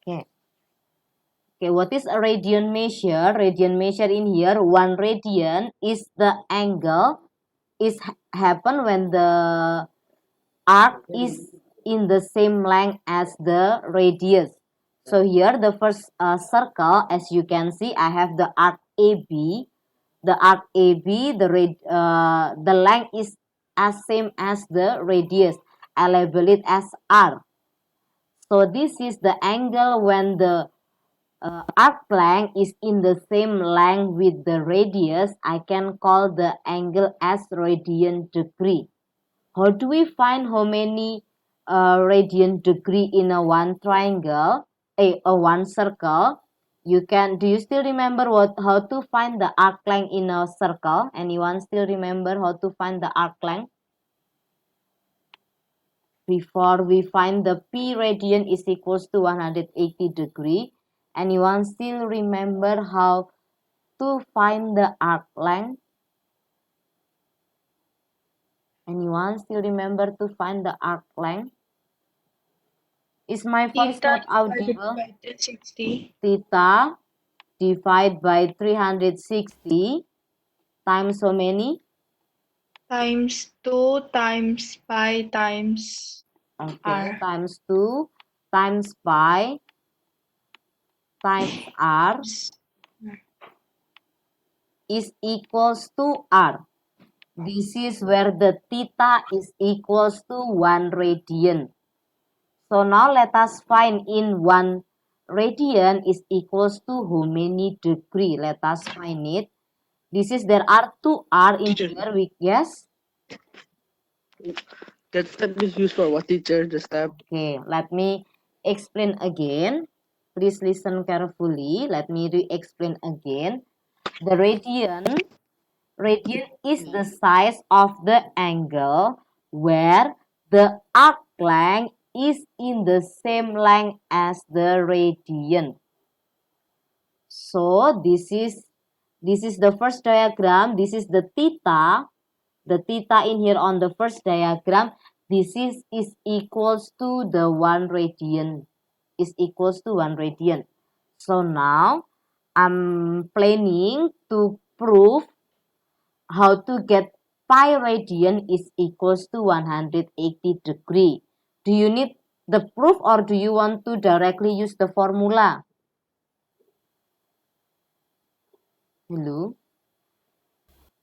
Okay. Okay, what is a radian measure? Radian measure in here, 1 radian is the angle is happen when the arc is in the same length as the radius. So here the first circle, as you can see, I have the arc AB. The arc AB, the length is as same as the radius. I label it as R. So this is the angle when the arc length is in the same length with the radius. I can call the angle as radian degree. How do we find how many radian degree in a one triangle, a one circle? Do you still remember how to find the arc length in a circle? Anyone still remember how to find the arc length? Before we find the P radian is equals to 180 degree. Anyone still remember how to find the arc length? Anyone still remember to find the arc length? Is my voice Theta not divided audible? by 360 Theta divided by 360 times how many? times 2 times pi times Okay, r. times 2 times pi times r is equals to r. This is where the theta is equals to 1 radian. So now let us find in 1 radian is equals to how many degree. Let us find it. There are 2 r in Teacher, here. Yes? that step is used for what, teacher? The step? Okay, let me explain again. Please listen carefully. Let me re-explain again. The radian is the size of the angle where the arc length is in the same length as the radian. So this is the first diagram. This is the theta. The theta in here on the first diagram. This is equals to the 1 radian. Is equals to 1 radian. So now I'm planning to prove how to get pi radian is equals to 180 degree. Do you need the proof or do you want to directly use the formula? Hello?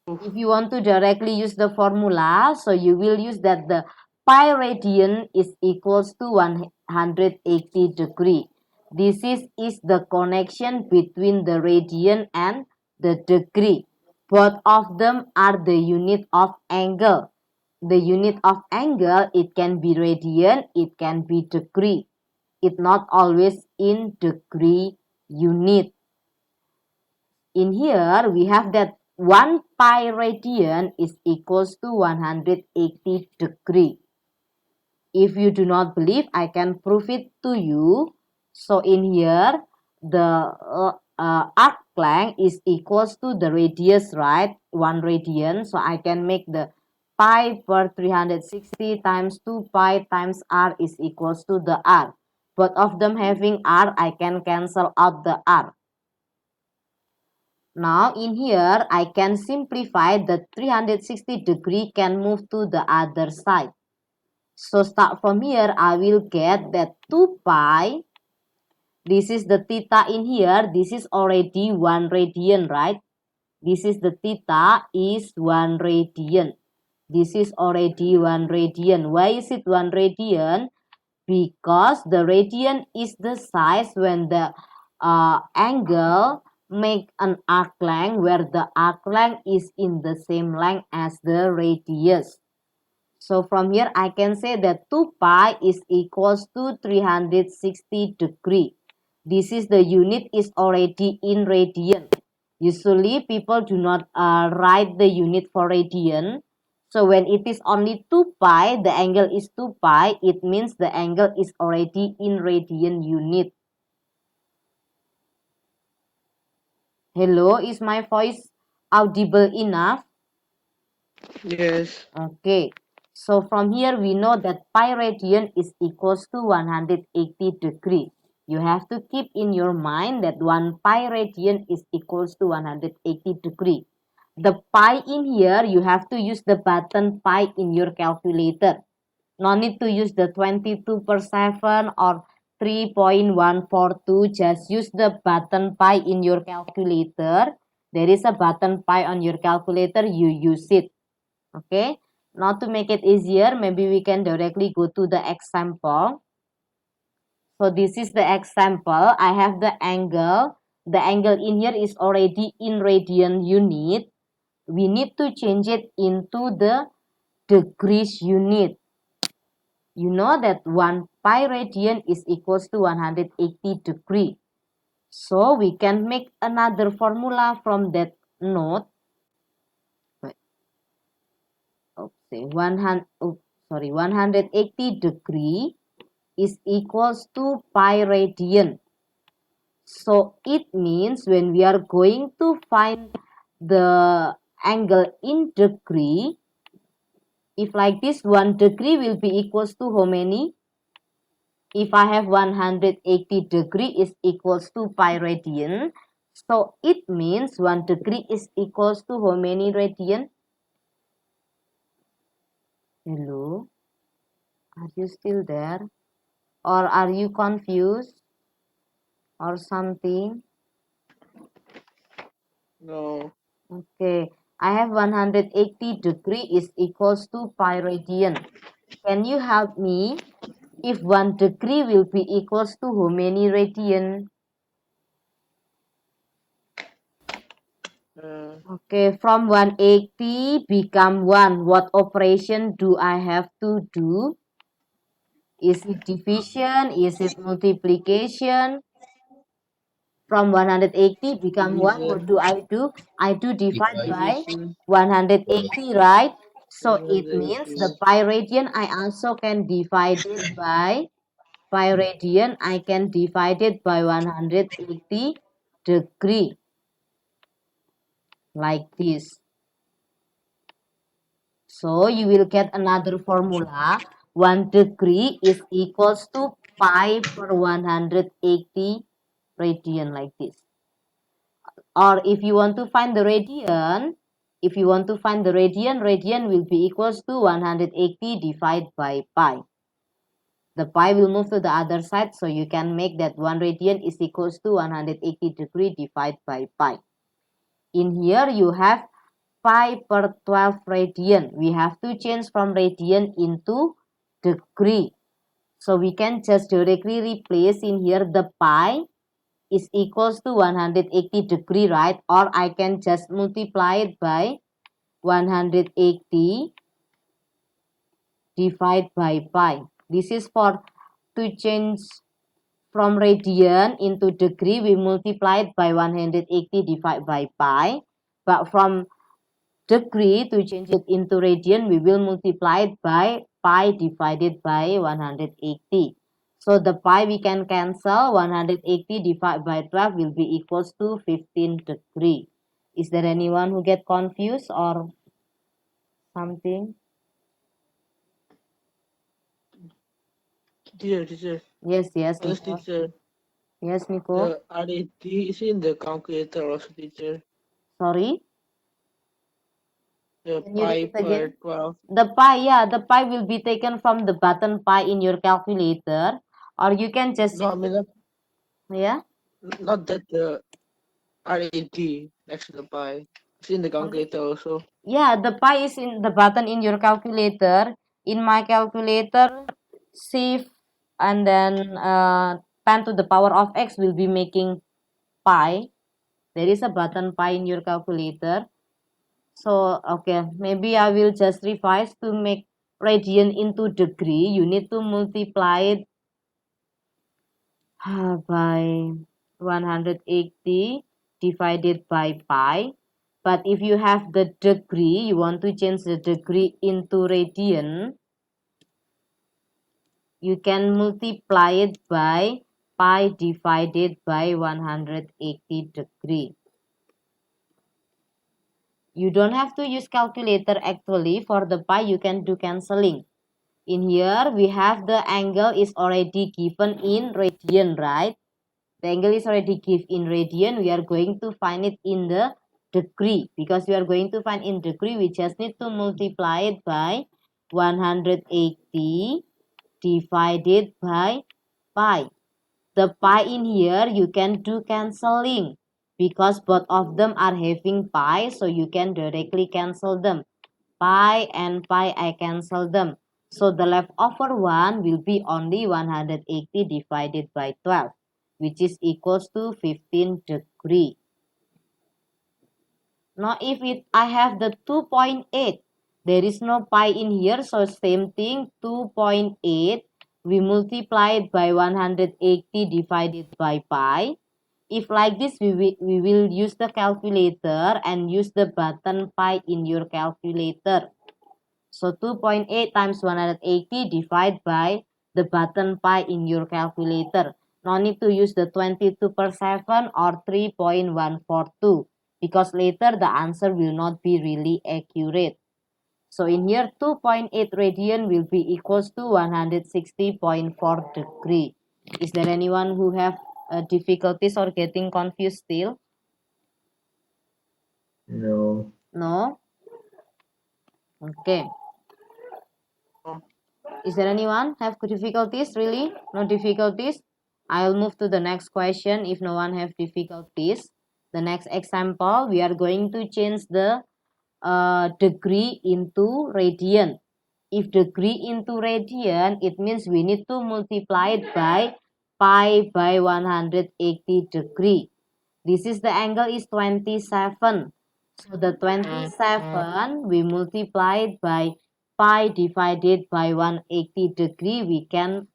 If you want to directly use the formula, so you will use that the pi radian is equals to 180 degree. Is the connection between the radian and the degree. Both of them are the unit of angle. The unit of angle, it can be radian, it can be degree. It not always in degree unit. In here, we have that 1 pi radian is equals to 180 degree. If you do not believe, I can prove it to you. So in here, the arc length is equals to the radius, right? 1 radian. So I can make the pi per 360 times 2 pi times r is equals to the r. Both of them having r, I can cancel out the r. Now in here, I can simplify the 360 degree can move to the other side. So start from here, I will get that 2 pi. This is the theta in here. This is already 1 radian, right? This is the theta is 1 radian. This is already 1 radian. Why is it 1 radian? Because the radian is the size when the angle make an arc length where the arc length is in the same length as the radius. So from here I can say that 2 pi is equals to 360 degree. This is the unit is already in radian. Usually people do not write the unit for radian. So when it is only 2 pi, the angle is 2 pi, it means the angle is already in radian unit. Hello, is my voice audible enough? Yes. Okay. So from here we know that pi radian is equals to 180 degree. You have to keep in your mind that 1 pi radian is equals to 180 degree. The pi in here, you have to use the button pi in your calculator. No need to use the 22/7 or 3.142. Just use the button pi in your calculator. There is a button pi on your calculator, you use it. Okay. Now to make it easier, maybe we can directly go to the example. So this is the example. I have the angle. The angle in here is already in radian unit. We need to change it into the degrees unit. You know that 1 pi radian is equals to 180 degree. So we can make another formula from that note. Oops, 180 degree is equals to pi radian. So it means when we are going to find the angle in degree, if like this 1 degree will be equals to how many? If I have 180 degree is equals to pi radian. So it means 1 degree is equals to how many radian? Hello? Are you still there? Or are you confused? Or something? No. Okay. I have 180 degree is equals to pi radian. Can you help me? If 1 degree will be equals to how many radian? Okay, from 180 become 1. What operation do I have to do? Is it division? Is it multiplication? From 180 become 1. What do? I do divide by Division. 180, right? So it means the 180. pi radian I also can divide it by pi radian. I can divide it by 180 degree. Like this. So you will get another formula. 1 degree is equals to pi per 180 radian like this. Or if you want to find the radian, radian will be equals to 180 divided by pi. The pi will move to the other side, so you can make that 1 radian is equals to 180 degree divided by pi. In here you have pi per 12 radian. We have to change from radian into degree. So we can just directly replace in here the pi is equals to 180 degree, right? Or I can just multiply it by 180 divided by pi. This is for to change from radian into degree. We multiply it by 180 divided by pi. But from degree to change it into radian, we will multiply it by pi divided by 180. So the pi we can cancel. 180 divided by 12 will be equals to 15 degree. Is there anyone who get confused or something? Teacher. Yes, Yes, Nico. teacher. Yes, Nico. The RAT is in the calculator also, teacher. Sorry. The Can you pi repeat per again? 12. The pi, yeah, the pi will be taken from the button pi in your calculator, or you can just No, I mean, yeah. not that the RAT next to the pi. It's in the calculator also. Yeah, the pi is in the button in your calculator. In my calculator, shift and then 10 to the power of x will be making pi. There is a button pi in your calculator. So, okay, maybe I will just revise to make radian into degree. You need to multiply it by 180 divided by pi. But if you have the degree, you want to change the degree into radian, you can multiply it by pi divided by 180 degree. You don't have to use calculator actually. For the pi, you can do cancelling. In here, we have the angle is already given in radian, right? The angle is already given in radian. We are going to find it in the degree. Because we are going to find in degree, we just need to multiply it by 180 divided by pi. The pi in here, you can do cancelling. Because both of them are having pi, so you can directly cancel them. Pi and pi, I cancel them. So the leftover one will be only 180 divided by 12, which is equals to 15 degree. Now if I have the 2.8, there is no pi in here, so same thing, 2.8, we multiply it by 180 divided by pi. If like this, we will use the calculator and use the button pi in your calculator. So 2.8 times 180 divide by the button pi in your calculator. No need to use the 22/7 or 3.142 because later the answer will not be really accurate. So in here 2.8 radian will be equals to 160.4 degree. Is there anyone who have difficulties or getting confused still? No. No? Okay. No. Is there anyone have difficulties? Really? No difficulties? I'll move to the next question if no one have difficulties. The next example, we are going to change the degree into radian. If degree into radian, it means we need to multiply it by pi by 180 degree. This is the angle is 27. So the 27 we multiply it by pi divided by 180 degree. We can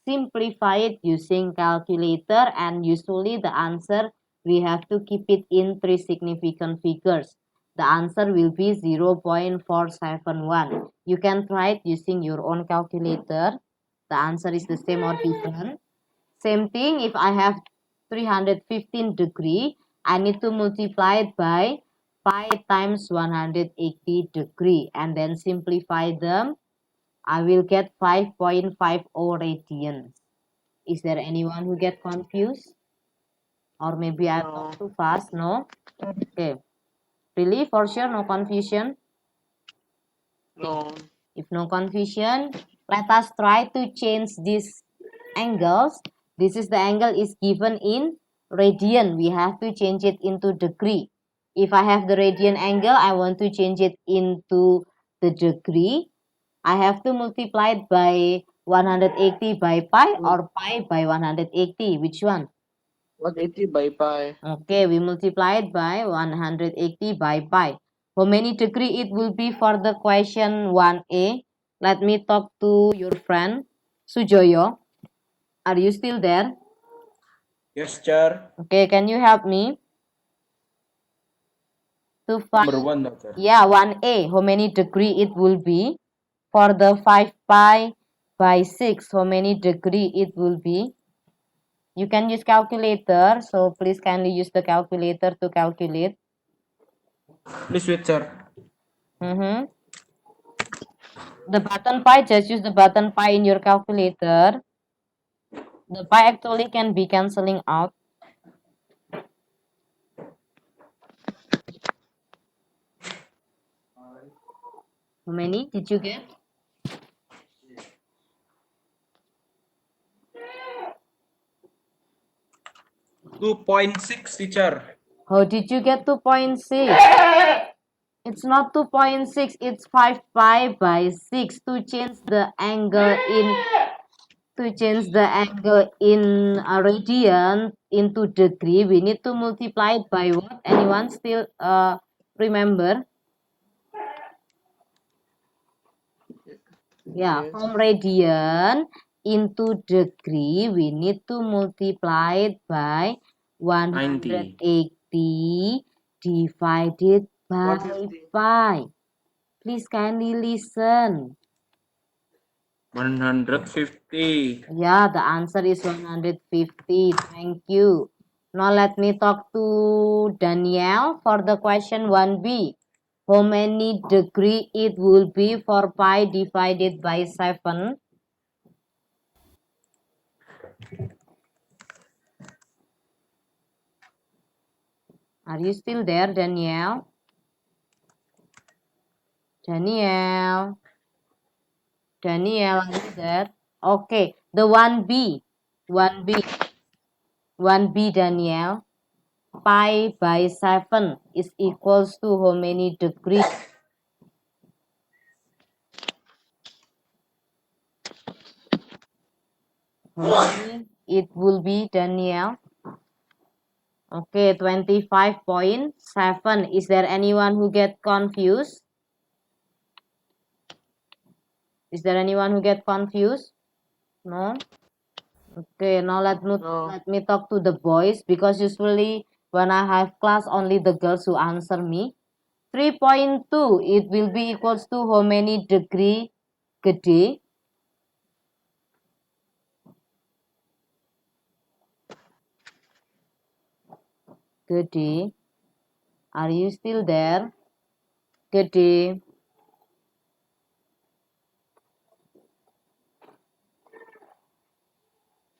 simplify it using calculator, and usually the answer we have to keep it in three significant figures. The answer will be 0.471. You can try it using your own calculator. The answer is the same or different. Same thing, if I have 315 degree, I need to multiply it by pi times 180 degree and then simplify them. I will get 5.50 radians. Is there anyone who get confused? Or maybe I talk too fast? No? Okay. Really? For sure, no confusion? No. If no confusion, let us try to change these angles. This is the angle is given in radian. We have to change it into degree. If I have the radian angle, I want to change it into the degree. I have to multiply it by 180 by pi or pi by 180. Which one? 180 by pi. Okay, we multiply it by 180 by pi. How many degree it will be for the question 1A? Let me talk to your friend, Sujoyo. Are you still there? Yes, Char. Okay, can you help me to find? Number 1 now, Char. Yeah, 1A. How many degree it will be? For the 5 pi by 6, how many degree it will be? You can use calculator, so please kindly use the calculator to calculate. Please wait, Char. The button pi, just use the button pi in your calculator. The pi actually can be cancelling out. How many did you get? 2.6, teacher. How did you get 2.6? It's not 2.6, it's 5 pi by 6. To change the angle in a radian into degree, we need to multiply it by what? Anyone still remember? Yeah, Yes. from radian into degree, we need to multiply it by 180 divided by 150. pi. Please kindly listen. 150. Yeah, the answer is 150. Thank you. Now let me talk to Danielle for the question 1B. how many degree it will be for pi divided by 7? Are you still there, Danielle? Danielle, are you there? Okay, the 1b, 1b, Danielle. Pi by 7 is equals to how many degrees? How many it will be, Danielle? Okay, 25.7. Is there anyone who get confused? Is there anyone who get confused? No? Okay, now let me talk to the boys, because usually when I have class, only the girls who answer me. 3.2, it will be equals to how many degree, Gede? Gede, are you still there? Gede.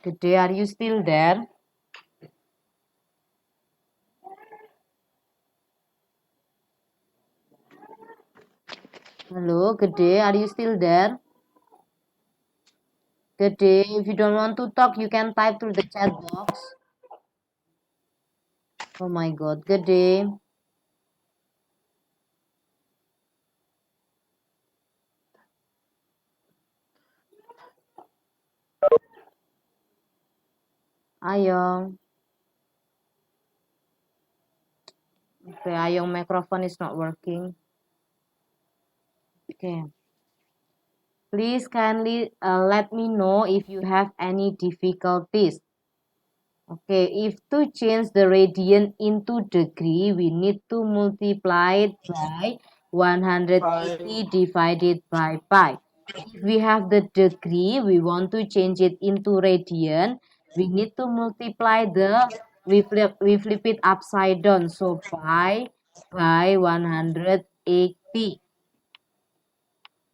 Gede, are you still there? Hello, Gede, are you still there? Gede, if you don't want to talk, you can type through the chat box. Oh my god, Gede. Ayong. Okay, Ayong microphone is not working. Okay. Please kindly let me know if you have any difficulties. Okay, if to change the radian into degree, we need to multiply it by 180 divided by pi. If we have the degree, we want to change it into radian, we need to multiply we flip it upside down. So pi by 180.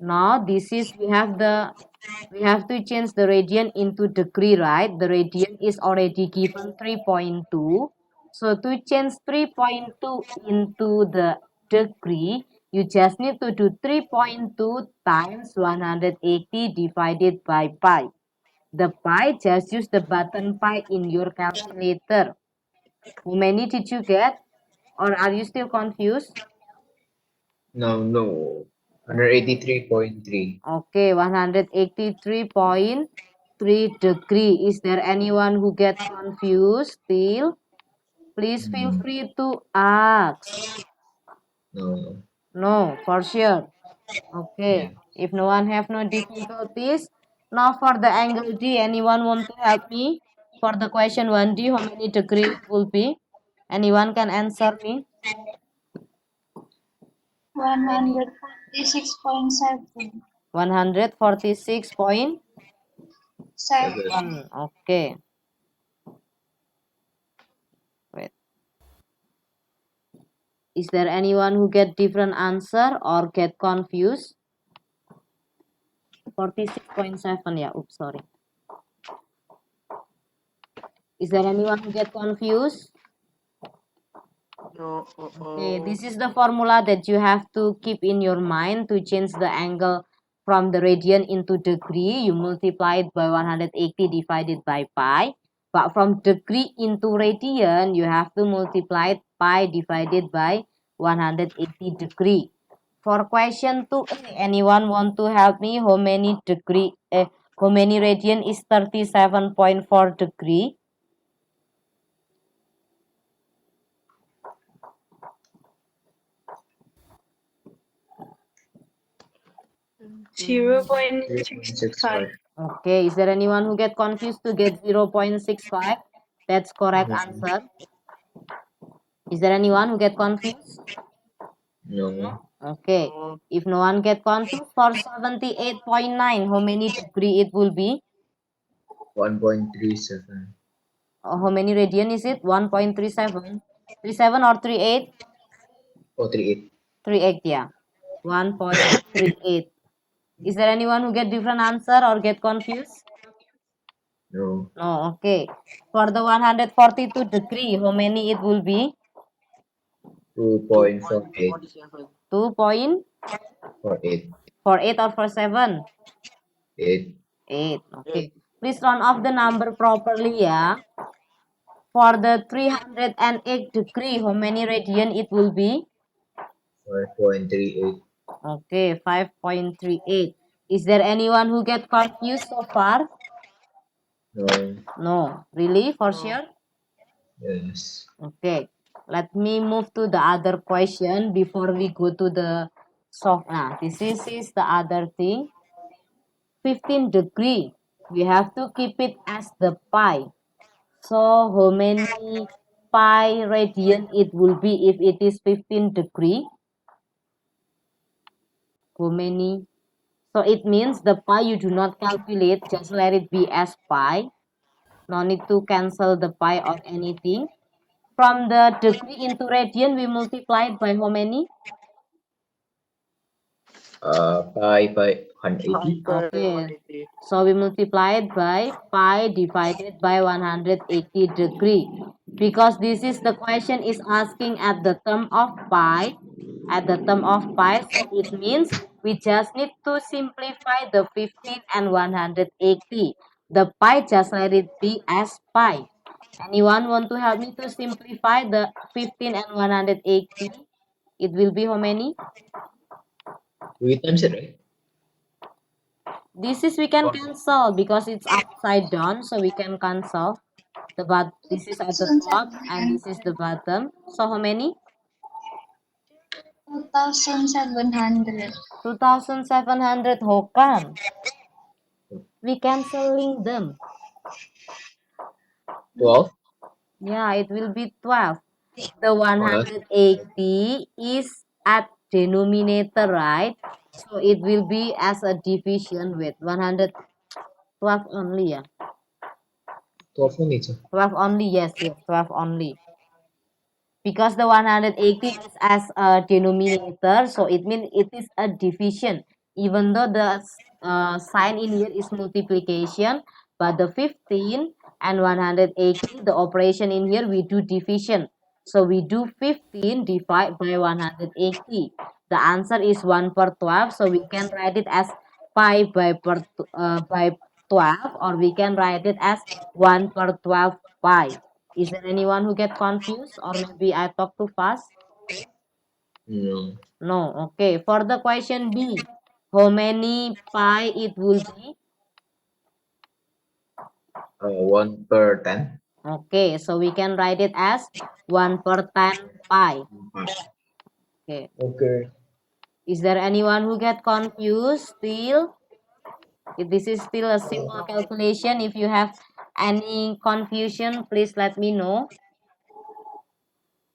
Now this is, we have to change the radian into degree, right? The radian is already given 3.2. So to change 3.2 into the degree, you just need to do 3.2 times 180 divided by pi. The pi, just use the button pi in your calculator. How many did you get? Or are you still confused? No. 183.3. Okay, 183.3 degree. Is there anyone who get confused still? Please feel free to ask. No. No, for sure. Okay. Yeah. If no one have no difficulties, now for the angle D, anyone want to help me? For the question 1D, how many degree it will be? Anyone can answer me? 146.7. 146.7. 7. Okay. Wait. Is there anyone who get different answer or get confused? 46.7, yeah. Oops, sorry. Is there anyone who get confused? No. Okay, this is the formula that you have to keep in your mind to change the angle from the radian into degree. You multiply it by 180 divided by pi. But from degree into radian, you have to multiply pi divided by 180 degree. For question 2a, anyone want to help me? How many radian is 37.4 degree? 0.65. 3.65. Okay, is there anyone who get confused to get 0.65? That's correct answer. Is there anyone who get confused? No. Okay, if no one get confused, for 78.9, how many degree it will be? 1.37. How many radian is it? 1.37. 37 or 38? Oh, 38. 38, yeah. 1.38. Is there anyone who get different answer or get confused? No. No, okay. For the 142 degree, how many it will be? 2.48. 47. 2.48 48. or 47? 8. 8. Okay. Eight. Please round off the number properly, yeah. For the 308 degree, how many radian it will be? 5.38. Okay, 5.38. Is there anyone who get confused so far? No. No. Really? For No. sure? Yes. Okay. Let me move to the other question before we go to the soft. Nah, this is the other thing. 15 degree. We have to keep it as the pi. So how many pi radian it will be if it is 15 degree? How many? So it means the pi you do not calculate, just let it be as pi. No need to cancel the pi or anything. From the degree into radian, we multiply it by how many? Pi by 180. Okay. 180. So we multiply it by pi divided by 180 degree. Because this is the question is asking at the term of pi. At the term of pi, so it means we just need to simplify the 15 and 180. The pi, just let it be as pi. Anyone want to help me to simplify the 15 and 180? It will be how many? We times it, right? This is we can cancel because it's upside down, so we can cancel. This is at the top and this is the bottom. So how many? 2,700. 2,700. How come? We canceling them. 12. Yeah, it will be 12. The Plus 180 is at denominator, right? So it will be as a division with 112 only, yeah. 12 only, sir. 12 only, yes, 12 only. Because the 180 is as a denominator, so it means it is a division. Even though the sign in here is multiplication, but the 15 and 180, the operation in here, we do division. So we do 15 divided by 180. The answer is 1 per 12, so we can write it as pi by 12, or we can write it as 1 per 12 pi. Is there anyone who get confused or maybe I talk too fast? No. No. Okay. For the question B, how many pi it will be? 1 per 10. Okay. So we can write it as 1 per 10 pi. Okay. Okay. Is there anyone who get confused still? This is still a simple calculation. If you have any confusion, please let me know.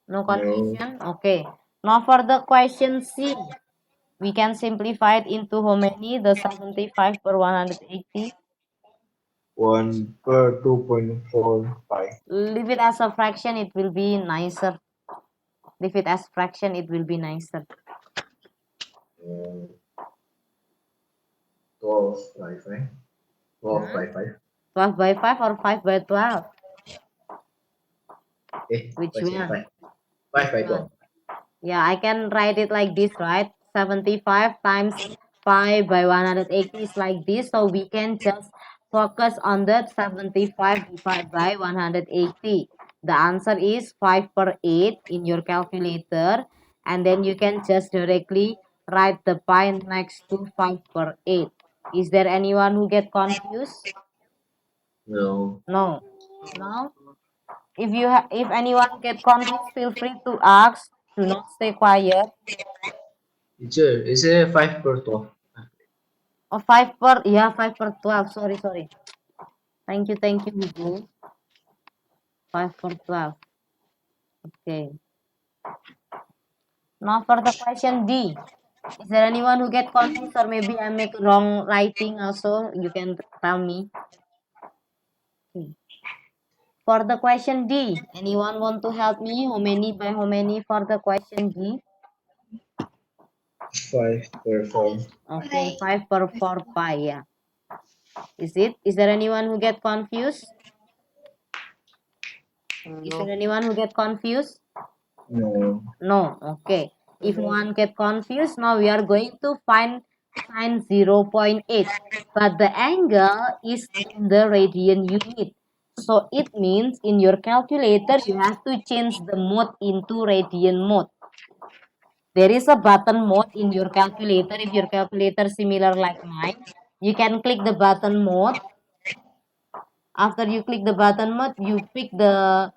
No confusion? Okay. Now for the question C. We can simplify it into how many? The 75 per 180. 1 per 2.45. Leave it as a fraction, it will be nicer. Leave it as fraction, it will be nicer. 12 by 5. 12 by 5. 12 by 5 or 5 by 12? Which What's it? one? 5 by Which one? 12. Yeah, I can write it like this, right? 75 times 5 by 180 is like this. So we can just focus on the 75 divided by 180. The answer is 5 per 8 in your calculator. And then you can just directly write the pi next to 5 per 8. Is there anyone who get confused? No. No. No? If anyone get confused, feel free to ask. Do not stay quiet. Teacher, is it 5 per 12? Oh, 5 per, yeah, 5 per 12. Sorry. Thank you, Hugo. 5 per 12. Okay. Now for the question D. Is there anyone who get confused or maybe I make wrong writing also? You can tell me. Okay. For the question D, anyone want to help me? How many by how many for the question D? 5 per 4. Okay, Pi. 5 per 4 pi, yeah. Is it? Is there anyone who get confused? Is there No. anyone who get confused? No. No. Okay. If No. one get confused, now we are going to find sine 0.8. But the angle is in the radian unit. So it means in your calculator, you have to change the mode into radian mode. There is a button mode in your calculator. If your calculator similar like mine, you can click the button mode. After you click the button mode, you pick the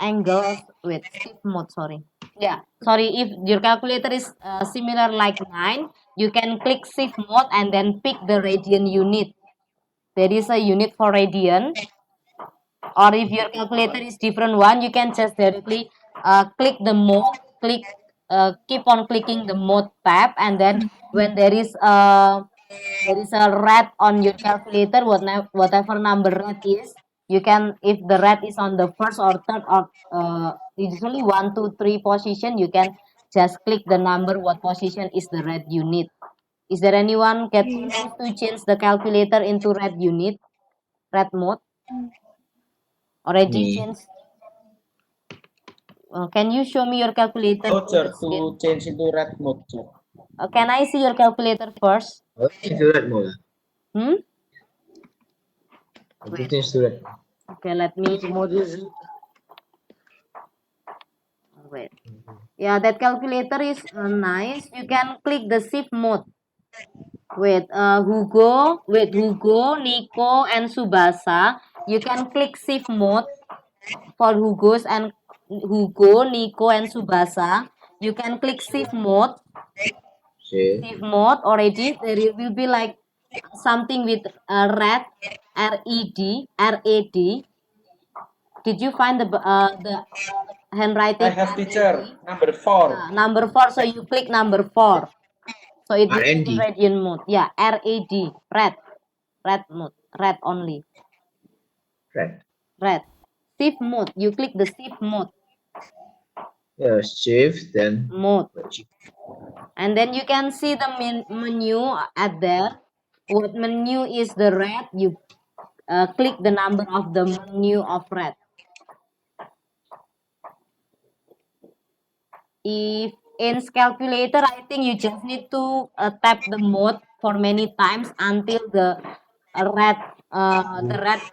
angles. Wait, shift mode. Sorry. Yeah, sorry. If your calculator is similar like mine, you can click shift mode and then pick the radian unit. There is a unit for radian. Or if your calculator is different one, you can just directly click the mode, keep on clicking the mode tab, and then when there is a red on your calculator, whatever number red is, you can, if the red is on the first or third or usually 1, 2, 3 position, you can just click the number what position is the red unit. Is there anyone get confused to change the calculator into red unit, red mode? Already Me. changed? Can you show me your calculator Oh, on sir, the screen? to change into red mode, sir. Can I see your calculator first? I'll change to red mode. Hmm? I'll Wait. change to red. Okay, let me Which mode is it? wait. Yeah, that calculator is nice. You can click the shift mode. Hugo, Nico, and Subasa. You can click shift mode for Hugo, Nico, and Subasa. You can click shift mode. Okay. Shift mode already. There will be like something with red, RAD. Did you find the I handwriting have teacher, RAD? number 4. Number 4. So you click number 4. So it will be in RND. radian mode. Yeah, RAD, red mode, red only, Red. red. Shift mode. You click the shift mode, Yeah, shift, then mode, G. and then you can see the menu at there. What menu is the red? You click the number of the menu of red. If in calculator, I think you just need to tap the mode for many times until the red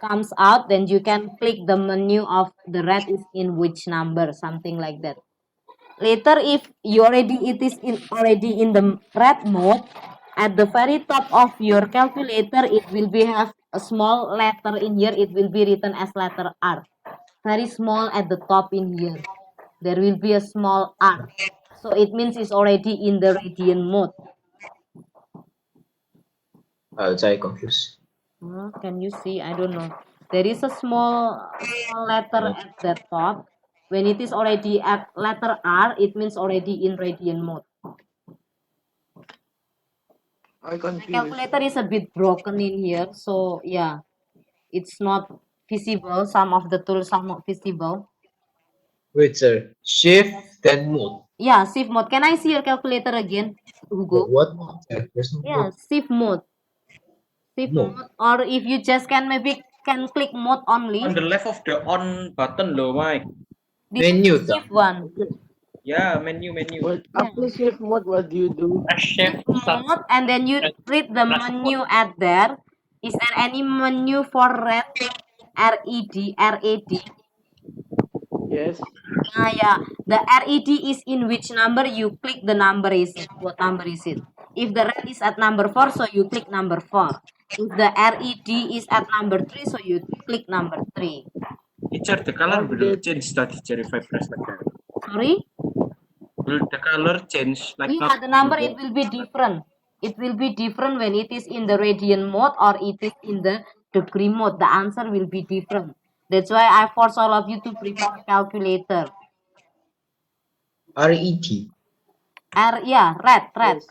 comes out. Then you can click the menu of the red is in which number, something like that. Later, if it is already in the red mode, at the very top of your calculator, it will be have a small letter in here. It will be written as letter R, very small at the top in here. There will be a small R. So it means it's already in the radian mode. I'll try confused. Can you see? I don't know. There is a small letter at the top. When it is already at letter R, it means already in radian mode. I My confused. calculator is a bit broken in here, so yeah, it's not visible. Some of the tools are not visible. Wait, sir. Shift, then mode. Yeah, shift mode. Can I see your calculator again, Hugo? What mode, sir? There's no Yeah, mode. shift mode. Shift Mode. mode, or if you just can click mode only. On the left of the on button, low, Mike. This is Menu, the ta. shift one. Okay. Yeah, menu. But Yeah. after shift mode, what do you do? Shift mode, and then you read the menu at there. Is there any menu for red? RAD. Yes. Yeah. The RED is in which number? You click the number is it. What number is it? If the red is at number 4, so you click number 4. If the RED is at number 3, so you click number 3. Teacher, the color How will did change that, teacher, if I press like that. Sorry? Will the color change like Yeah, not? the number it will be different. It will be different when it is in the radian mode or it is in the degree mode. The answer will be different. That's why I force all of you to prepare a calculator. RET. Yeah, red. yes?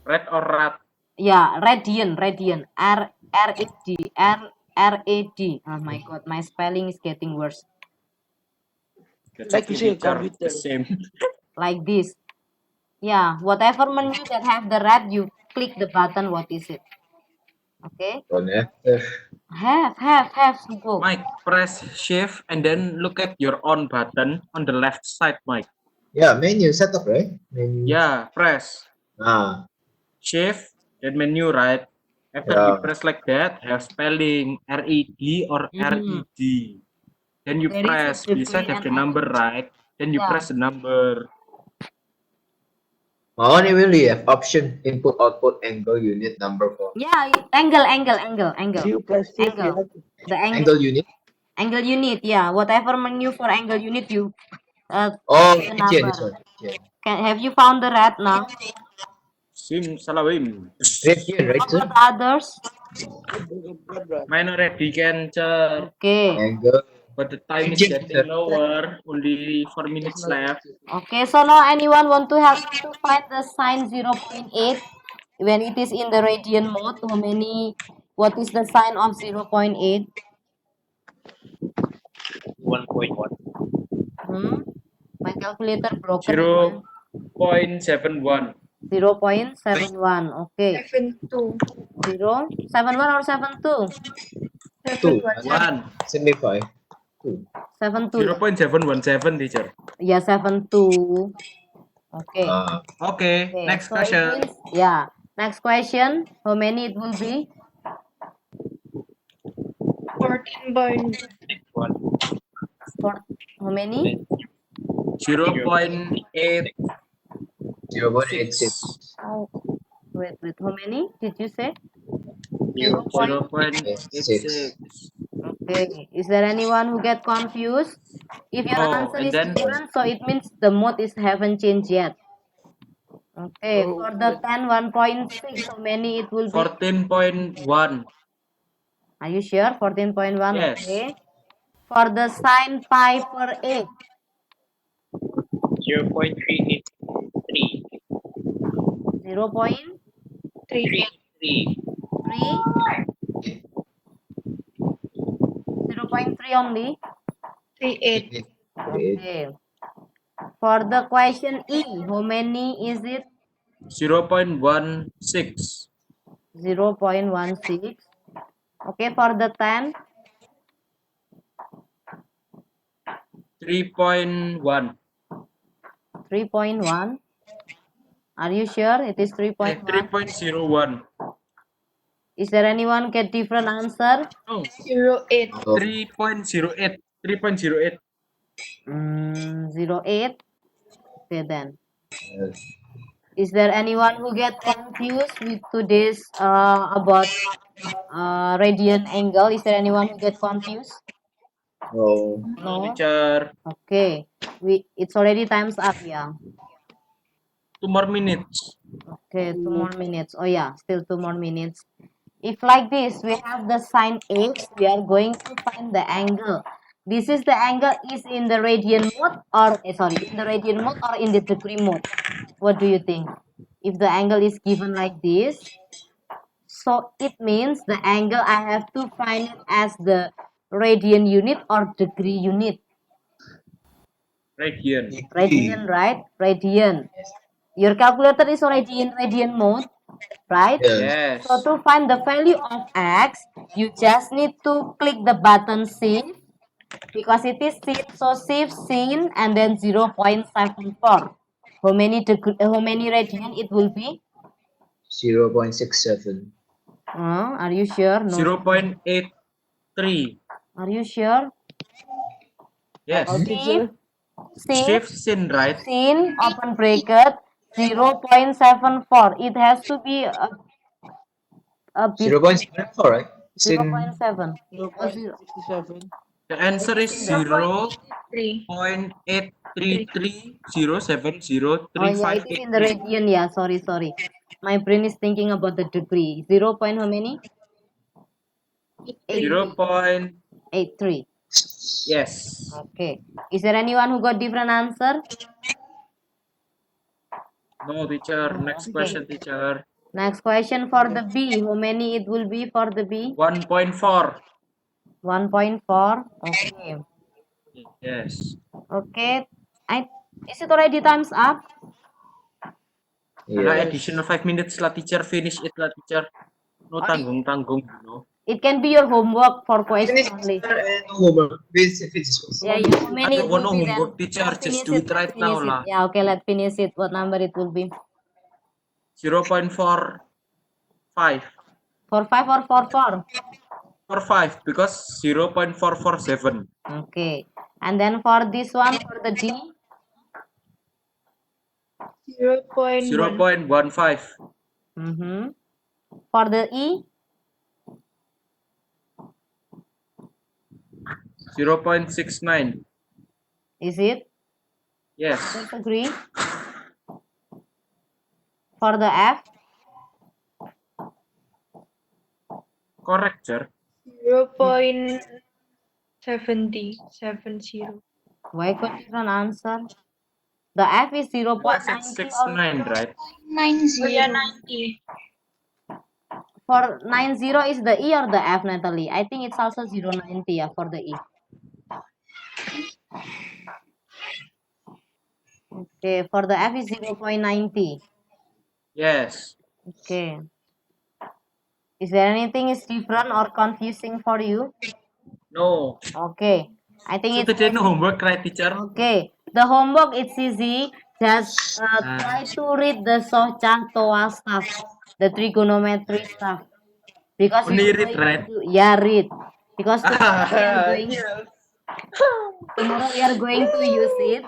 Red or red? Yeah, radian. RAD. Oh my god, my spelling is getting worse. That's Like you okay, say, teacher. The computer. same. Like this. Yeah, whatever menu that have the red, you click the button. What is it? Okay. Connector. Have Sugo. Mike, press shift and then look at your on button on the left side, Mike. Yeah, menu setup, right? Menu. Yeah, press Ah, shift, then menu, right? After you yeah. press like that, have spelling RED or Mhm. RED. Then you There is a press beside degree have and the number, right? Then you yeah. press the number. My only really have option input output angle unit number for Yeah, angle. If you press shift, you Angle. have to The angle unit. angle unit. Yeah, whatever menu for angle unit, you Oh, the kitchen, this number. one. Kitchen. Have you found the red now? Sim salawim. Radian, right, How sir? about the others? Mine already can, sir. Okay. Angle. But the time is Kitchen, getting sir. lower. Only 4 minutes left. Okay, so now anyone want to help me to find the sign 0.8 when it is in the radian mode? What is the sign of 0.8? 1.1. My calculator broken. 0.71. 0.71. Okay. 7.2. 0.71 or 7.2? 2. 1. 75. 2. 7.2. 0.717, teacher. Yeah, 7.2. Okay. Ah, Okay, Okay. next So it question. means, yeah. Next question. How many it will be? 14.1. For how many? 0.86. 0.86. Oh, wait. How many did you say? 0. 0.86. Okay. Is there anyone who get confused? If your No, answer and is then different, so it means the mode is haven't changed yet. Okay. Oh, For the 10, 1.6, how many it will be? 14.1. Are you sure? 14.1. Yes. Okay. For the sine pi per 8, 0.383. 0.3, 3. 0.3 only. 3.8. Okay. For the question E, how many is it? 0.16. 0.16. Okay. For the 10, 3.1. 3.1. Are you sure it is 3.1? 3.01. Is there anyone get different answer? No, 0.8. 3.08. 3.08. 0.8. Okay then. Is there anyone who get confused with today's about radian angle? Is there anyone who get confused? No. No, No. teacher. Okay. It's already time's up, yeah. 2 more minutes. Okay, 2 more minutes. Oh yeah, still 2 more minutes. If like this, we have the sine x, we are going to find the angle. This is the angle is in the radian mode or in the radian mode or in the degree mode. What do you think? If the angle is given like this, so it means the angle I have to find it as the radian unit or degree unit. Radian. Radian, right? Radian. Your calculator is already in radian mode, right? Yes. Yes. So to find the value of x, you just need to click the button shift because it is shift. So shift sin and then 0.74. How many radian it will be? 0.67. Are you sure? No. 0.83. Are you sure? Yes. how teacher? Shift sin, right? Sin open bracket 0.74. It has to be a bit 0.74, right? Sin 0.7 or 0. 0.67. The answer is 3. 0.833070358. Oh yeah, it is in the radian. Yeah, sorry. My brain is thinking about the degree. 0. How many? 3. 83. Yes. Okay. Is there anyone who got different answer? No, teacher. Next Okay. question, teacher. Next question for the B. How many it will be for the B? 1.4. 1.4. Okay. Yes. Okay. Is it already time's up? Karena Yes. additional 5 minutes lah teacher, finish it lah teacher. No tanggung-tanggung, you know. It can be your homework for question Finish only. and no homework. Finish. Yeah, how many I it don't want will no be then? homework teacher, Let's just finish do it let's right finish now it. lah. Yeah, okay, let's finish it. What number it will be? 0.45. For 5 or for 4? For 5 because 0.447. Okay. And then for this one, for the D? 0.1. 0.15. Mm-hmm. For the E? 0.69. Is it? Yes. Let's agree. For the F? Correct, sir. 0.70. Why got different answer? The F is 0.90 or 69, right? Oh yeah, 90. for 90 is the E or the F, Natalie? I think it's also 0.90 yeah, for the E. Okay, for the F is 0.90. Yes. Okay. Is there anything is different or confusing for you? No. Okay. I think So it's today no homework, right, teacher? okay. The homework it's easy. Just try to read the Sochang Toa stuff, the trigonometry stuff. Because we Only are read, going right? to yeah, read. Because tomorrow we are going to use it.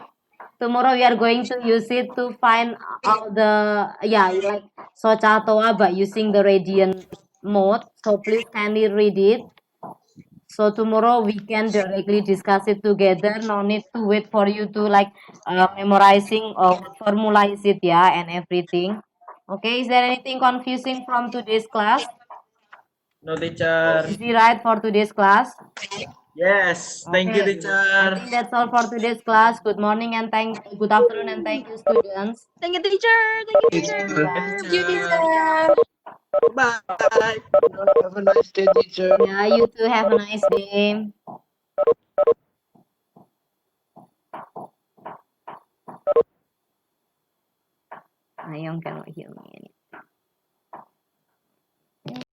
Tomorrow we are going to use it to find out the like Socha Toa by using the radian mode. So please kindly read it. So tomorrow we can directly discuss it together. No need to wait for you to like memorizing or formalize it, and everything. Okay, is there anything confusing from today's class? No, teacher. Easy right for today's class? Yes. Thank you, Okay. I teacher. think that's all for today's class. Good morning and good afternoon and thank you, students. Thank you, teacher. Thank you, teacher. Bye. Thank you, teacher. Bye. Have a nice day, teacher. Yeah, you too have a nice day. Ayong cannot hear me anymore.